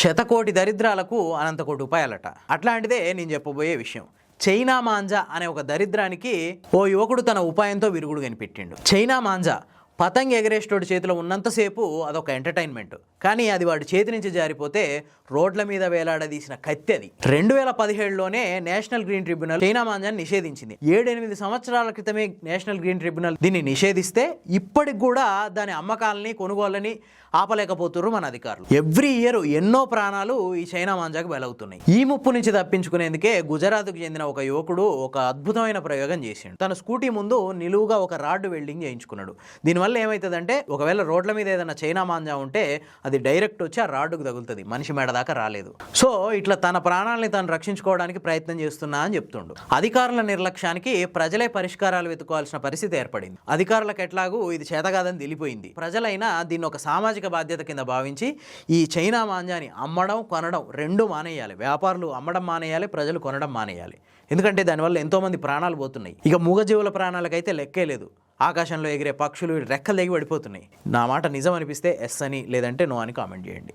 శతకోటి దరిద్రాలకు అనంతకోటి ఉపాయాలట. అట్లాంటిదే నేను చెప్పబోయే విషయం. చైనా మాంజా అనే ఒక దరిద్రానికి ఓ యువకుడు తన ఉపాయంతో విరుగుడు కనిపెట్టిండు. చైనా మాంజా పతంగ్ ఎగరేస్టోడి చేతిలో ఉన్నంతసేపు అదొక ఎంటర్టైన్మెంట్, కానీ అది వాడి చేతి నుంచి జారిపోతే రోడ్ల మీద వేలాడదీసిన కత్తి అది. 2017లోనే నేషనల్ గ్రీన్ ట్రిబ్యునల్ చైనా మాంజాన్ని నిషేధించింది. 7-8 సంవత్సరాల క్రితమే నేషనల్ గ్రీన్ ట్రిబ్యునల్ దీన్ని నిషేధిస్తే ఇప్పటికి కూడా దాని అమ్మకాలని కొనుగోళ్ళని ఆపలేకపోతున్నారు మన అధికారులు. ఎవ్రీ ఇయర్ ఎన్నో ప్రాణాలు ఈ చైనా మాంజాకు బలవుతున్నాయి. ఈ ముప్పు నుంచి తప్పించుకునేందుకే గుజరాత్కు చెందిన ఒక యువకుడు ఒక అద్భుతమైన ప్రయోగం చేసిండు. తన స్కూటీ ముందు నిలువుగా ఒక రాడ్ వెల్డింగ్ చేయించుకున్నాడు. దీనివల్ల ఏమవుతుందంటే, ఒకవేళ రోడ్ల మీద ఏదైనా చైనా మాంజా ఉంటే అది డైరెక్ట్ వచ్చి ఆ రాడ్డుకు తగులుతుంది, మనిషి మెడ దాకా రాలేదు. సో ఇట్లా తన ప్రాణాలని తాను రక్షించుకోవడానికి ప్రయత్నం చేస్తున్నా అని చెప్తుండు. అధికారుల నిర్లక్ష్యానికి ప్రజలే పరిష్కారాలు వెతుకోవాల్సిన పరిస్థితి ఏర్పడింది. అధికారులకు ఎట్లాగూ ఇది చేతగాదని తెలిపోయింది. ప్రజలైనా దీన్ని ఒక సామాజిక బాధ్యత కింద భావించి ఈ చైనా మాంజాని అమ్మడం కొనడం రెండూ మానేయాలి. వ్యాపారులు అమ్మడం మానేయాలి, ప్రజలు కొనడం మానేయాలి. ఎందుకంటే దానివల్ల ఎంతోమంది ప్రాణాలు పోతున్నాయి. ఇక మూగజీవుల ప్రాణాలకైతే లెక్కే లేదు. ఆకాశంలో ఎగిరే పక్షులు రెక్కలు తెగి పడిపోతున్నాయి. నా మాట నిజం అనిపిస్తే ఎస్ అని, లేదంటే నో అని కామెంట్ చేయండి.